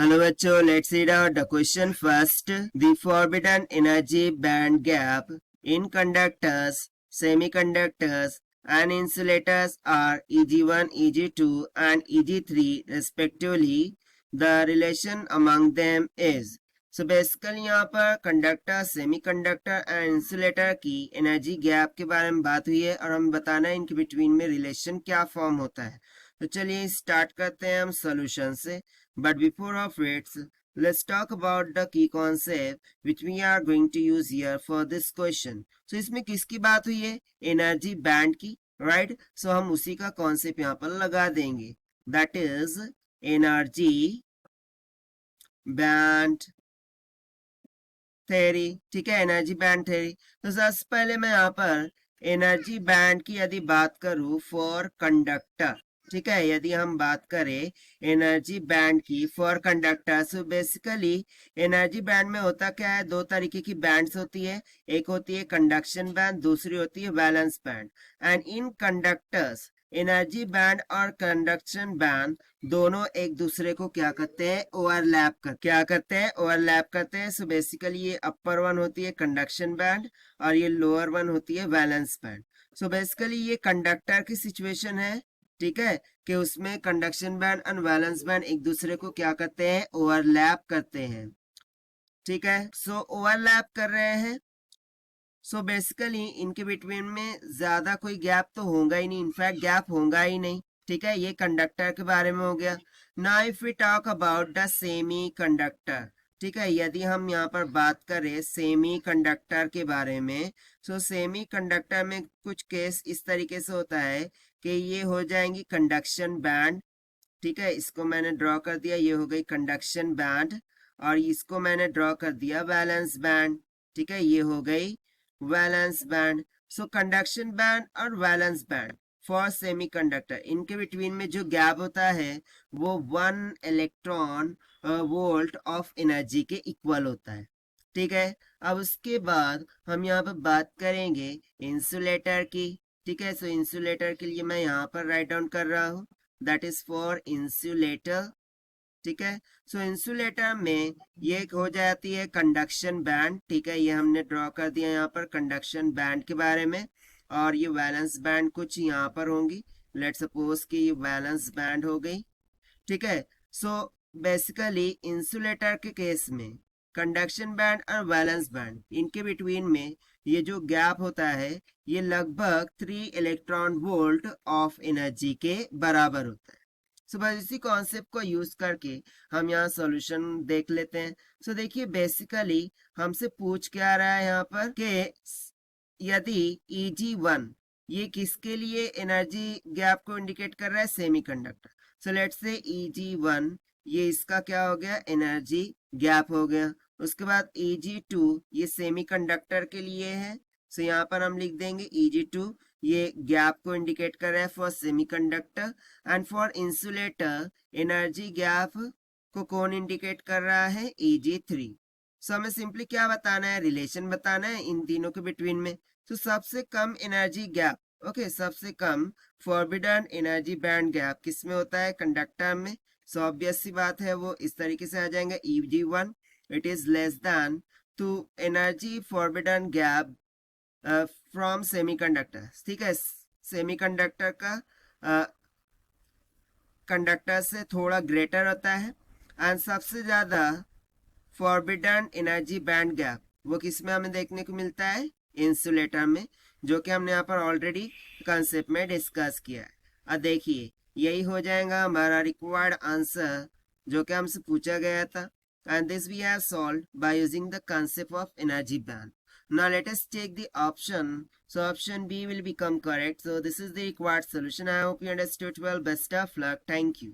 Hello बच्चों, let's read out the question first. The forbidden energy band gap in conductors, semiconductors and insulators are Eg1, Eg2 and Eg3 respectively. The relation among them is. So basically यहाँ पर conductor, semiconductor and insulator की energy gap के बारे में बात हुई है और हमें बताना है इनके बिटवीन में रिलेशन क्या फॉर्म होता है। तो चलिए स्टार्ट करते हैं हम सॉल्यूशन से। But before of it, let's talk about the key concept which we are going to use here for this question. So इसमें किसकी बात हुई है? एनर्जी बैंड की, right? So हम उसी का कॉन्सेप्ट यहाँ पर लगा देंगे, that is energy band theory. ठीक है, एनर्जी बैंड थ्योरी। तो सबसे पहले मैं यहाँ पर एनर्जी बैंड की यदि बात करूं फॉर कंडक्टर, ठीक है, यदि हम बात करें एनर्जी बैंड की for conductor, so basically energy band में होता क्या है, दो तरीके की बैंड्स होती है। एक होती है कंडक्शन बैंड, दूसरी होती है valence band. And in conductors energy band और कंडक्शन बैंड दोनों एक दूसरे को क्या करते हैं, ओवरलैप करते हैं। सो बेसिकली ये अपर वन होती है कंडक्शन बैंड और ये लोअर वन होती है वैलेंस बैंड। सो बेसिकली ये कंडक्टर की सिचुएशन है, ठीक है, कि उसमें कंडक्शन बैंड और वैलेंस बैंड एक दूसरे को क्या करते हैं, ओवरलैप करते हैं। ठीक है, सो ओवरलैप कर रहे हैं। सो बेसिकली इनके बिटवीन में ज्यादा कोई गैप तो होगा ही नहीं, इनफैक्ट गैप होगा ही नहीं। ठीक है, ये कंडक्टर के बारे में हो गया। Now if we talk about the semiconductor, ठीक है, यदि हम यहाँ पर बात करें सेमी कंडक्टर के बारे में, सो सेमी कंडक्टर में कुछ केस इस तरीके से होता है कि ये हो जाएंगी कंडक्शन बैंड। ठीक है, इसको मैंने ड्रॉ कर दिया, ये हो गई कंडक्शन बैंड, और इसको मैंने ड्रॉ कर दिया वैलेंस बैंड। ठीक है, ये हो गई वैलेंस बैंड। सो कंडक्शन बैंड और वैलेंस बैंड फॉर सेमीकंडक्टर, इनके बिटवीन में जो गैप होता है वो 1 इलेक्ट्रॉन वोल्ट ऑफ एनर्जी के इक्वल होता है। ठीक है, अब उसके बाद हम यहाँ पर बात करेंगे इंसुलेटर की। ठीक है, सो इंसुलेटर के लिए मैं यहाँ पर राइट डाउन कर रहा हूँ, दैट इज फॉर इंसुलेटर। ठीक है, सो इंसुलेटर में ये हो जाती है कंडक्शन बैंड। ठीक है, ये हमने ड्रॉ कर दिया यहाँ पर कंडक्शन बैंड के बारे में, और ये वैलेंस बैंड कुछ यहाँ पर होंगी। लेट सपोज कि ये वैलेंस बैंड हो गई। ठीक है, सो बेसिकली इंसुलेटर के केस में कंडक्शन बैंड और वैलेंस बैंड इनके बिटवीन में ये जो गैप होता है ये लगभग 3 इलेक्ट्रॉन वोल्ट ऑफ एनर्जी के बराबर होता है। सो बस इसी कॉन्सेप्ट को यूज करके हम यहाँ सॉल्यूशन देख लेते हैं। सो देखिए बेसिकली हमसे पूछ क्या रहा है यहाँ पर कि यदि Eg1 ये किसके लिए एनर्जी गैप को इंडिकेट कर रहा है, semiconductor. So let's say Eg1 ये इसका क्या हो गया, एनर्जी गैप हो गया। उसके बाद Eg2 ये सेमीकंडक्टर के लिए है, सो यहाँ पर हम लिख देंगे Eg2 ये गैप को इंडिकेट कर रहा है for semiconductor. And for insulator energy gap को कौन इंडिकेट कर रहा है, Eg3। सो हमें सिंपली क्या बताना है, रिलेशन बताना है इन तीनों के बिटवीन में। तो सबसे कम एनर्जी गैप, ओके, सबसे कम फॉरबिडन एनर्जी बैंड गैप किस में होता है, कंडक्टर में। सो ऑब्वियस सी बात है वो इस तरीके से आ जाएंगे, Eg1 it is less than two energy forbidden gap from semiconductor. ठीक है, सेमीकंडक्टर का कंडक्टर से थोड़ा ग्रेटर होता है। एंड सबसे ज्यादा फॉरबिडन एनर्जी बैंड गैप वो किस में हमें देखने को मिलता है, इंसुलेटर में, जो कि हमने यहाँ पर ऑलरेडी कंसेप्ट में डिस्कस किया है। अब देखिए यही हो जाएगा हमारा रिक्वायर्ड आंसर जो कि हमसे पूछा गया था। And this we have solved by using the concept of energy band. Now let us take the option. So option B will become correct. So this is the required solution. I hope you understood well. Best of luck. Thank you.